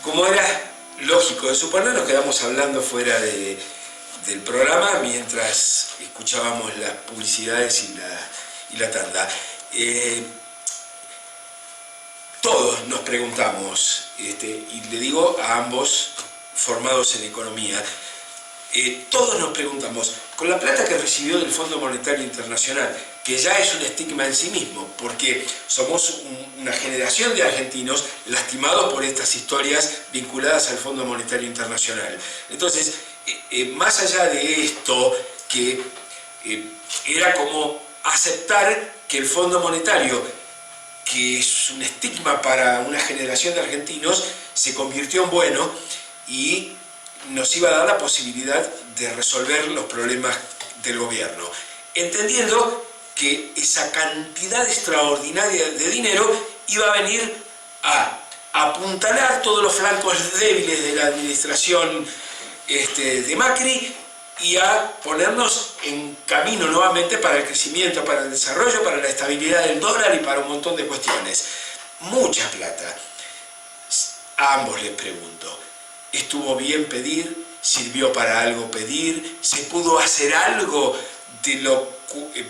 Como era lógico de suponer, nos quedamos hablando fuera del programa mientras escuchábamos las publicidades y la tanda. Todos nos preguntamos, y le digo a ambos formados en economía, todos nos preguntamos, con la plata que recibió del Fondo Monetario Internacional, que ya es un estigma en sí mismo, porque somos una generación de argentinos lastimados por estas historias vinculadas al Fondo Monetario Internacional. Entonces, más allá de esto, que era como aceptar que el Fondo Monetario, que es un estigma para una generación de argentinos, se convirtió en bueno y nos iba a dar la posibilidad de resolver los problemas del gobierno, entendiendo que esa cantidad extraordinaria de dinero iba a venir a apuntalar todos los flancos débiles de la administración de Macri y a ponernos en camino nuevamente para el crecimiento, para el desarrollo, para la estabilidad del dólar y para un montón de cuestiones. Mucha plata. A ambos les pregunto, ¿estuvo bien pedir? ¿Sirvió para algo pedir? ¿Se pudo hacer algo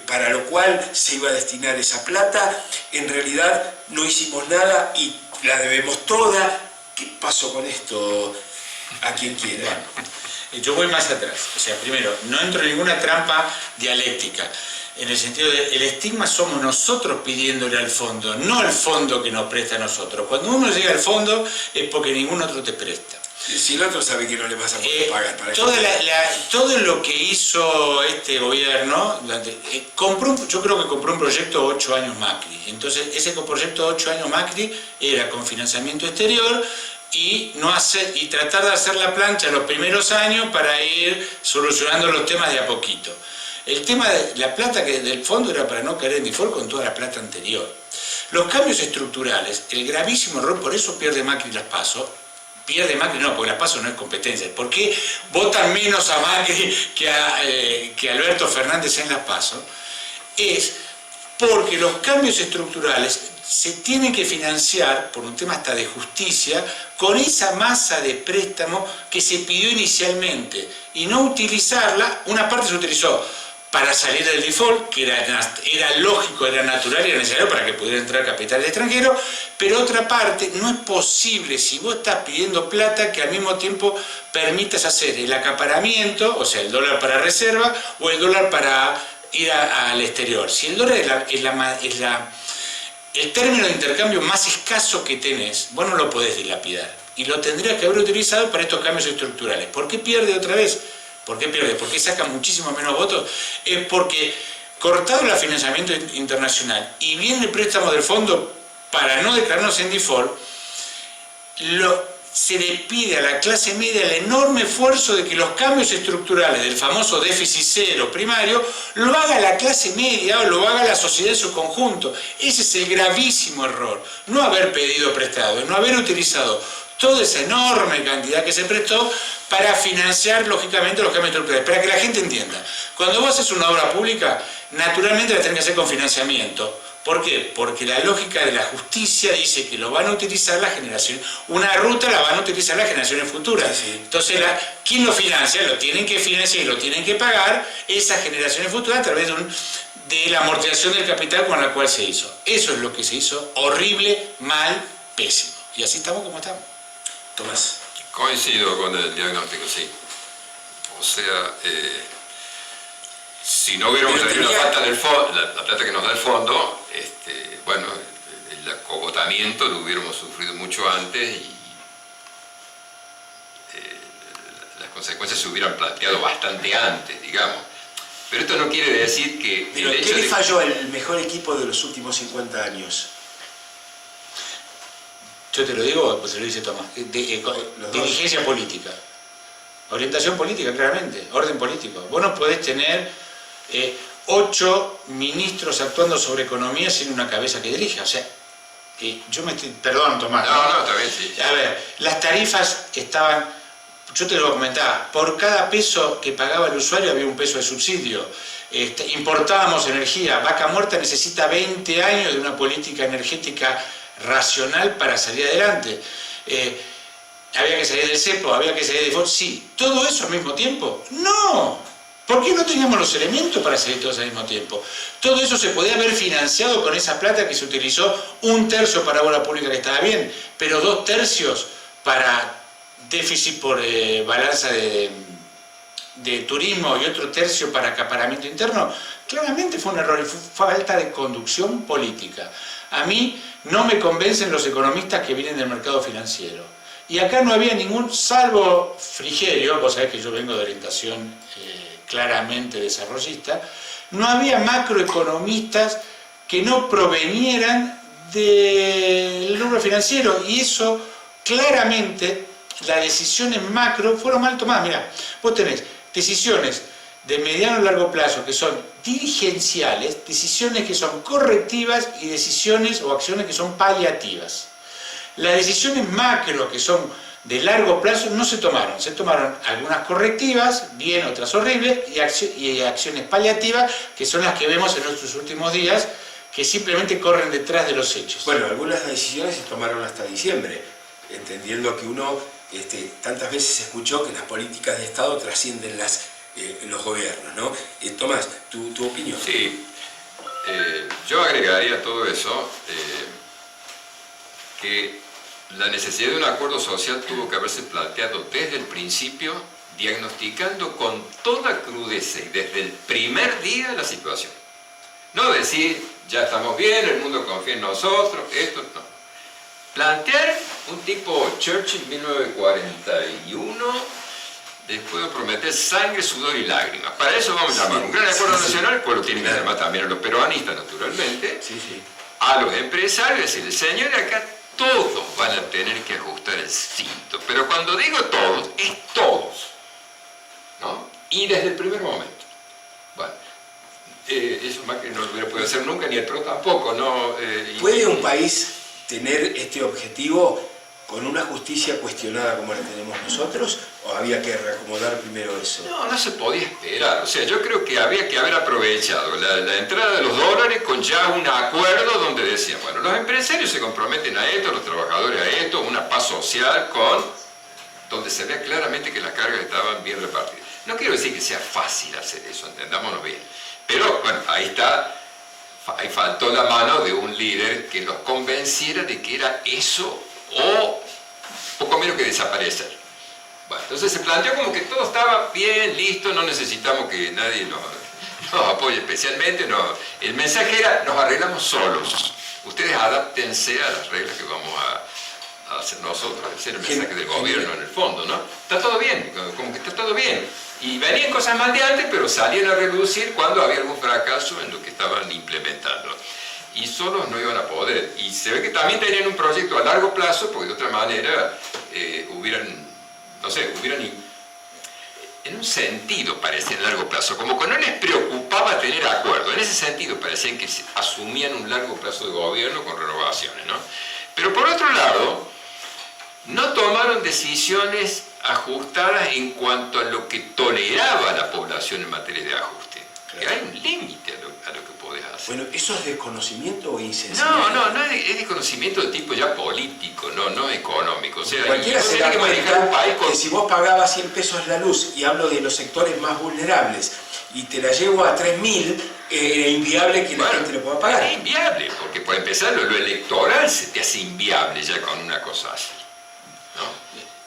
para lo cual se iba a destinar esa plata? En realidad no hicimos nada y la debemos toda. ¿Qué pasó con esto? A quien quiera. Yo voy más atrás. O sea, primero, no entro en ninguna trampa dialéctica. En el sentido de, el estigma somos nosotros pidiéndole al fondo, no el fondo que nos presta a nosotros. Cuando uno llega al fondo es porque ningún otro te presta. Si el otro sabe que no le vas a poder pagar para todo lo que hizo este gobierno, yo creo que compró un proyecto 8 años Macri. Entonces, ese proyecto 8 años Macri era con financiamiento exterior y tratar de hacer la plancha los primeros años para ir solucionando los temas de a poquito. El tema de la plata del fondo era para no caer en default con toda la plata anterior. Los cambios estructurales, el gravísimo error, por eso pierde Macri las PASO. Pierde Macri, no, porque las PASO no es competencia. ¿Por qué votan menos a Macri que a Alberto Fernández en las PASO? Es porque los cambios estructurales se tienen que financiar, por un tema hasta de justicia, con esa masa de préstamo que se pidió inicialmente y no utilizarla. Una parte se utilizó para salir del default, que era lógico, era natural y era necesario para que pudiera entrar capital extranjero, pero otra parte no es posible si vos estás pidiendo plata que al mismo tiempo permitas hacer el acaparamiento, o sea, el dólar para reserva o el dólar para ir al exterior. Si el dólar es el término de intercambio más escaso que tenés, vos no lo podés dilapidar y lo tendrías que haber utilizado para estos cambios estructurales. ¿Por qué pierde otra vez? ¿Por qué pierde? ¿Por qué saca muchísimo menos votos? Es porque, cortado el financiamiento internacional y viene el préstamo del fondo para no declararnos en default, se le pide a la clase media el enorme esfuerzo de que los cambios estructurales del famoso déficit cero primario lo haga la clase media o lo haga la sociedad en su conjunto. Ese es el gravísimo error. No haber pedido prestado, no haber utilizado toda esa enorme cantidad que se prestó para financiar, lógicamente, los cambios estructurales. Para que la gente entienda, cuando vos haces una obra pública, naturalmente la tenés que hacer con financiamiento. ¿Por qué? Porque la lógica de la justicia dice que lo van a utilizar las generaciones, una ruta la van a utilizar las generaciones futuras. Sí. Entonces, ¿quién lo financia? Lo tienen que financiar y lo tienen que pagar esas generaciones futuras a través de la amortización del capital con la cual se hizo. Eso es lo que se hizo, horrible, mal, pésimo. Y así estamos como estamos. Tomás. Coincido con el diagnóstico, sí. O sea, si no hubiéramos tenido la plata que nos da el fondo, bueno, el acogotamiento lo hubiéramos sufrido mucho antes y las consecuencias se hubieran planteado bastante antes, digamos. Pero esto no quiere decir que... Pero ¿qué le falló al mejor equipo de los últimos 50 años? Yo te lo digo, pues se lo dice Tomás. Dirigencia política. Orientación política, claramente. Orden político. Vos no podés tener 8 ministros actuando sobre economía sin una cabeza que dirija. O sea, perdón, Tomás. No, está bien, sí. A ver, las tarifas estaban... Yo te lo comentaba. Por cada peso que pagaba el usuario había un peso de subsidio. Importábamos energía. Vaca Muerta necesita 20 años de una política energética racional para salir adelante. había que salir del cepo, había que salir del FOR. Sí, ¿todo eso al mismo tiempo? ¡No! ¿Por qué no teníamos los elementos para salir todos al mismo tiempo? Todo eso se podía haber financiado con esa plata que se utilizó, 1/3 para obra pública que estaba bien, pero 2/3 para déficit por balanza de turismo y otro tercio para acaparamiento interno. Claramente fue un error y fue falta de conducción política. A mí no me convencen los economistas que vienen del mercado financiero. Y acá no había ningún, salvo Frigerio, vos sabés que yo vengo de orientación claramente desarrollista, no había macroeconomistas que no provenieran del rubro financiero, y eso claramente las decisiones macro fueron mal tomadas. Mirá, vos tenés decisiones de mediano y largo plazo que son dirigenciales, decisiones que son correctivas y decisiones o acciones que son paliativas. Las decisiones macro que son de largo plazo no se tomaron algunas correctivas, bien, otras horribles, y acciones paliativas, que son las que vemos en nuestros últimos días, que simplemente corren detrás de los hechos. Bueno, algunas decisiones se tomaron hasta diciembre, entendiendo que uno tantas veces escuchó que las políticas de Estado trascienden los gobiernos, ¿no? Tomás, ¿tu opinión? Sí, yo agregaría a todo eso que la necesidad de un acuerdo social tuvo que haberse planteado desde el principio, diagnosticando con toda crudeza y desde el primer día la situación. No decir, ya estamos bien, el mundo confía en nosotros, esto no. Plantear un tipo Churchill 1941, después de prometer sangre, sudor y lágrimas. Para eso vamos a llamar un gran acuerdo nacional, pues lo tienen que llamar también a los peronistas, naturalmente, a los empresarios, decirles, señores, acá todos van a tener que ajustar el cinto. Pero cuando digo todos, es todos, ¿no? Y desde el primer momento. Bueno, eso Macri no lo hubiera podido hacer nunca, ni el PRO tampoco, ¿no? ¿Puede un país tener este objetivo con una justicia cuestionada como la tenemos nosotros? ¿O había que reacomodar primero eso? No se podía esperar. O sea, yo creo que había que haber aprovechado la entrada de los dólares con ya un acuerdo donde decían, bueno, los empresarios se comprometen a esto, los trabajadores a esto, una paz social donde se vea claramente que las cargas estaban bien repartidas. No quiero decir que sea fácil hacer eso, entendámonos bien. Pero, bueno, ahí faltó la mano de un líder que los convenciera de que era eso o poco menos que desaparecer. Bueno, entonces se planteó como que todo estaba bien, listo, no necesitamos que nadie nos apoye especialmente. El mensaje era, nos arreglamos solos. Ustedes adáptense a las reglas que vamos a hacer nosotros. Ese era el mensaje del gobierno en el fondo, ¿no? Está todo bien, como que está todo bien. Y venían cosas mal de antes, pero salían a reducir cuando había algún fracaso en lo que estaban implementando. Y solos no iban a poder. Y se ve que también tenían un proyecto a largo plazo, porque de otra manera hubieran en un sentido parecía a largo plazo, como que no les preocupaba tener acuerdo. En ese sentido parecían que asumían un largo plazo de gobierno con renovaciones, ¿no? Pero por otro lado, no tomaron decisiones ajustadas en cuanto a lo que toleraba la población en materia de ajuste. Claro. Hay un límite a lo que podés hacer. Bueno, ¿eso es desconocimiento o insensibilidad? No, es desconocimiento de tipo ya político, no económico. O sea, cualquiera se da que manejar un país con... que si vos pagabas 100 pesos la luz, y hablo de los sectores más vulnerables, y te la llevo a 3.000, era inviable que la gente lo pueda pagar. Es inviable, porque por empezar lo electoral se te hace inviable ya con una cosa así, ¿no?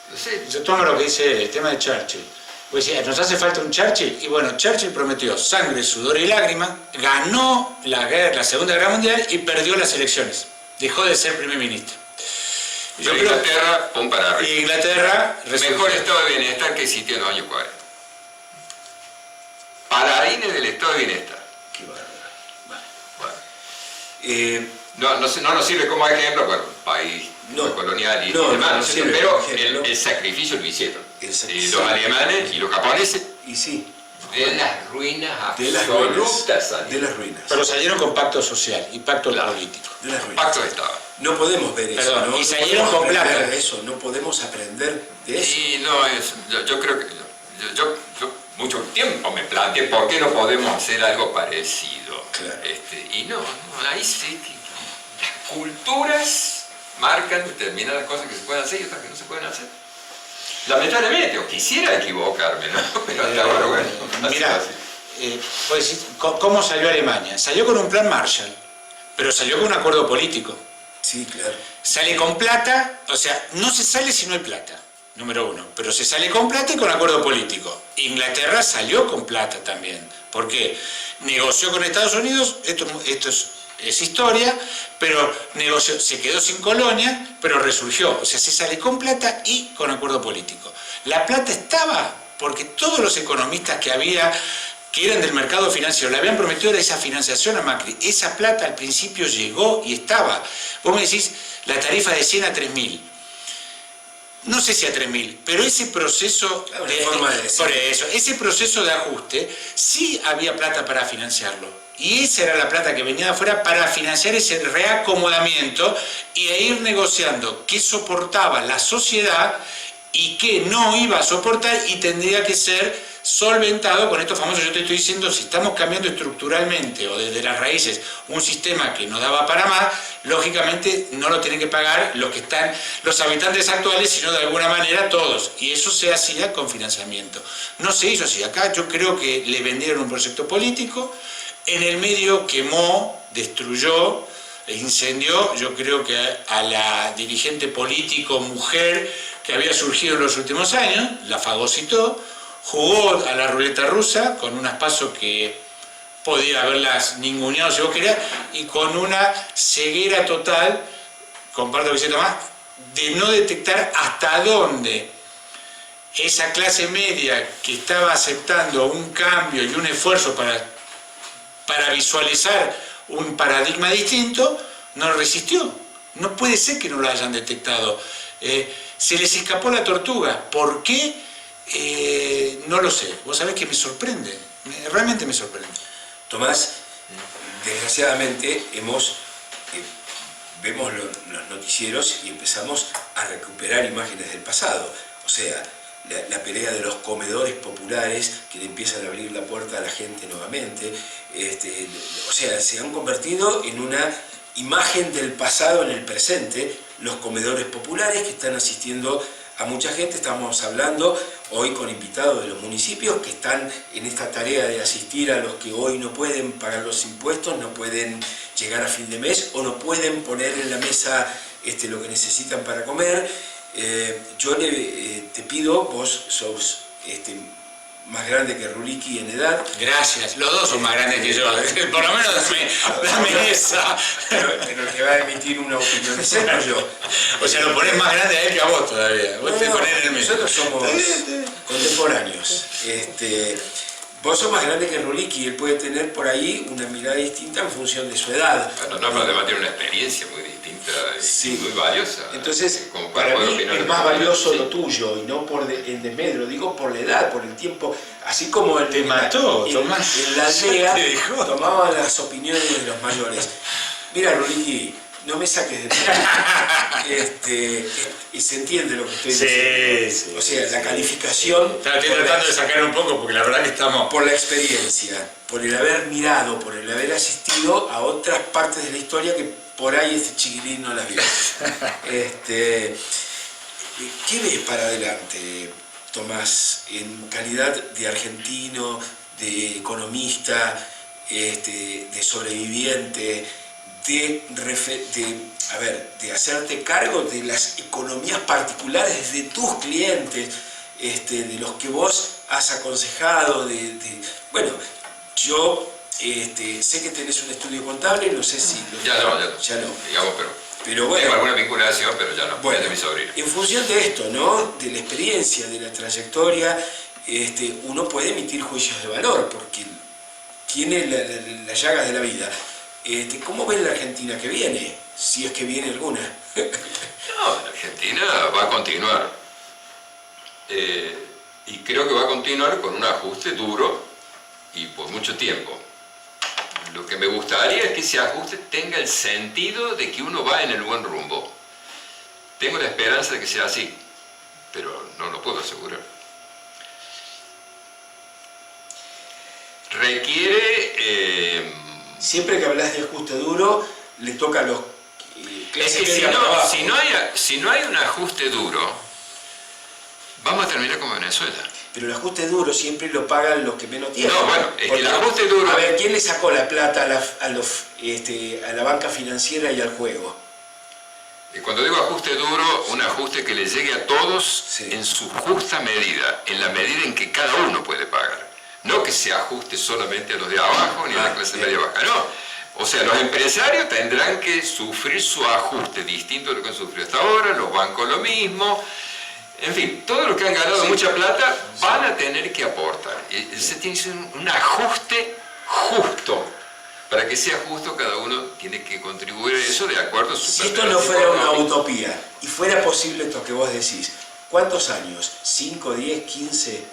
Entonces, yo tomo lo que dice el tema de Churchill. Pues sí, nos hace falta un Churchill, y bueno, Churchill prometió sangre, sudor y lágrimas, ganó la Segunda Guerra Mundial y perdió las elecciones. Dejó de ser primer ministro. Yo creo Inglaterra, pum para arriba. Y Inglaterra mejor estado de bienestar que existía en los años 40. Paladines del estado de bienestar. Qué bárbaro. Bueno. No nos sirve como ejemplo, bueno, país colonial y demás, pero el sacrificio lo hicieron. Los alemanes y los japoneses. Y sí. De las ruinas absolutas. De las ruinas. Pero salieron con pacto social y pacto político. De las ruinas. Pacto de Estado. No podemos ver eso. Perdón, y salieron con plata. Eso, no podemos aprender de eso. Y yo creo que yo mucho tiempo me planteé por qué no podemos hacer algo parecido. Claro. Y ahí sí que las culturas marcan determinadas cosas que se pueden hacer y otras que no se pueden hacer. Lamentablemente, o quisiera equivocarme, ¿no? Pero hasta ahora, bueno, Mirá, pues, ¿cómo salió Alemania? Salió con un plan Marshall, pero salió con un acuerdo político. Sí, claro. Sale con plata, o sea, no se sale si no hay plata, número uno, pero se sale con plata y con acuerdo político. Inglaterra salió con plata también, porque negoció con Estados Unidos, esto es historia, pero negoció, se quedó sin colonia, pero resurgió, o sea, se sale con plata y con acuerdo político. La plata estaba, porque todos los economistas que había, que eran del mercado financiero, le habían prometido esa financiación a Macri. Esa plata al principio llegó y estaba. Vos me decís, la tarifa de 100 a 3.000. No sé si a 3.000, pero ese proceso ese proceso de ajuste, sí había plata para financiarlo. Y esa era la plata que venía de afuera para financiar ese reacomodamiento y a ir negociando qué soportaba la sociedad y qué no iba a soportar y tendría que ser solventado con estos famosos. Yo te estoy diciendo, si estamos cambiando estructuralmente o desde las raíces un sistema que no daba para más, lógicamente no lo tienen que pagar los habitantes actuales, sino de alguna manera todos, y eso se hacía con financiamiento. No se hizo así. Acá yo creo que le vendieron un proyecto político, en el medio quemó, destruyó, incendió, yo creo que a la dirigente político mujer que había surgido en los últimos años, la fagocitó, jugó a la ruleta rusa con unas pasos que podía haberlas ninguneado si vos querías, y con una ceguera total, comparto que más, de no detectar hasta dónde esa clase media que estaba aceptando un cambio y un esfuerzo para visualizar un paradigma distinto, no resistió. No puede ser que no lo hayan detectado. Se les escapó la tortuga. ¿Por qué? No lo sé. Vos sabés que me sorprende. Realmente me sorprende. Tomás, desgraciadamente vemos los noticieros y empezamos a recuperar imágenes del pasado. O sea, la pelea de los comedores populares que le empiezan a abrir la puerta a la gente nuevamente. O sea, se han convertido en una imagen del pasado en el presente, los comedores populares que están asistiendo a mucha gente. Estamos hablando hoy con invitados de los municipios que están en esta tarea de asistir a los que hoy no pueden pagar los impuestos, no pueden llegar a fin de mes o no pueden poner en la mesa lo que necesitan para comer. Yo te pido, vos sos más grande que Ruliki en edad. Gracias, los dos son más grandes que yo, por lo menos dame esa. Pero el que va a emitir una opinión de ser yo. O sea, lo ponés más grande a él que a vos todavía. Vos te ponés en el medio. Nosotros somos contemporáneos. Vos sos más grande que Ruliki, él puede tener por ahí una mirada distinta en función de su edad. Bueno, no, pero además tiene una experiencia muy distinta y sí, muy valiosa. Entonces, para mí es más valioso lo tuyo, y no por el desmedro, digo por la edad, por el tiempo, así como el te mató, Tomás. En la aldea tomaban las opiniones de los mayores. Mira, Ruliki, no me saques de y se entiende lo que estoy diciendo. Sí. O sea, la calificación... Estoy tratando de sacar un poco porque la verdad que estamos... Por la experiencia, por el haber mirado, por el haber asistido a otras partes de la historia que por ahí este chiquilín no las vio. ¿Qué ves para adelante, Tomás, en calidad de argentino, de economista, de sobreviviente, de hacerte cargo de las economías particulares de tus clientes, de los que vos has aconsejado? Bueno, yo sé que tenés un estudio contable, no sé si... Ya no. Digamos, pero bueno, tengo alguna vinculación, pero ya no. Bueno, de mi sobrino. En función de esto, ¿no? De la experiencia, de la trayectoria, uno puede emitir juicios de valor, porque tiene las llagas de la vida. ¿Cómo ves la Argentina que viene? Si es que viene alguna. No, la Argentina va a continuar. Y creo que va a continuar con un ajuste duro y por mucho tiempo. Lo que me gustaría es que ese ajuste tenga el sentido de que uno va en el buen rumbo. Tengo la esperanza de que sea así, pero no lo puedo asegurar. Requiere... Siempre que hablas de ajuste duro, le toca a los... es que si no hay un ajuste duro, vamos a terminar como Venezuela. Pero el ajuste duro siempre lo pagan los que menos tienen. No, bueno, es que el Porque, ajuste duro... A ver, ¿quién le sacó la plata a la banca financiera y al juego? Y cuando digo ajuste duro, un ajuste que le llegue a todos Sí. en su justa medida, en la medida en que cada uno puede pagar. No que se ajuste solamente a los de abajo ni a la clase media baja, no. O sea, los empresarios tendrán que sufrir su ajuste distinto a lo que han sufrido hasta ahora, los bancos lo mismo. En fin, todos los que han ganado mucha plata van a tener que aportar. Y se tiene que hacer un ajuste justo. Para que sea justo, cada uno tiene que contribuir a eso de acuerdo a su Si esto no fuera una utopía y fuera posible esto que vos decís, ¿cuántos años? ¿5, 10, 15?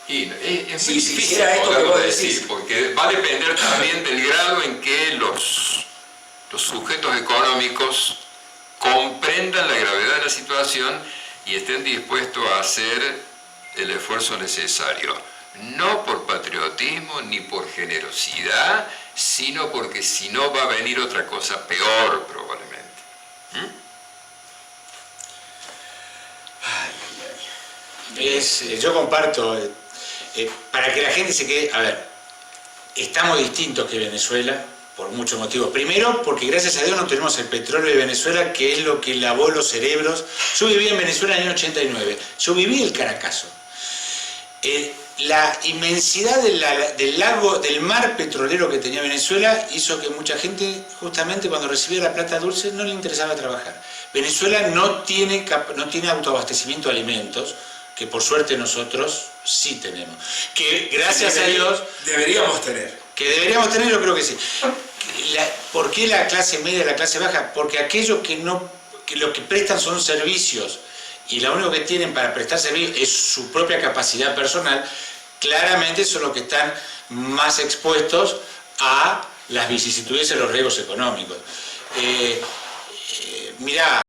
Y es Si muy se difícil hiciera esto que poderlo vos decir, decís. porque va a depender también del grado en que los sujetos económicos comprendan la gravedad de la situación y estén dispuestos a hacer el esfuerzo necesario. No por patriotismo ni por generosidad, sino porque si no va a venir otra cosa peor probablemente. Yo comparto, para que la gente se quede, a ver, estamos distintos que Venezuela por muchos motivos. Primero, porque gracias a Dios no tenemos el petróleo de Venezuela, que es lo que lavó los cerebros. Yo viví en Venezuela en el año 89, yo viví el Caracazo. La inmensidad del lago, del mar petrolero que tenía Venezuela hizo que mucha gente, justamente cuando recibía la plata dulce, no le interesaba trabajar. Venezuela no tiene autoabastecimiento de alimentos, que por suerte nosotros sí tenemos. Que gracias a Dios... Deberíamos tener. Que deberíamos tener, yo creo que sí. ¿Por qué la clase media y la clase baja? Porque aquellos que lo que prestan son servicios y lo único que tienen para prestar servicios es su propia capacidad personal, claramente son los que están más expuestos a las vicisitudes y los riesgos económicos. Mirá,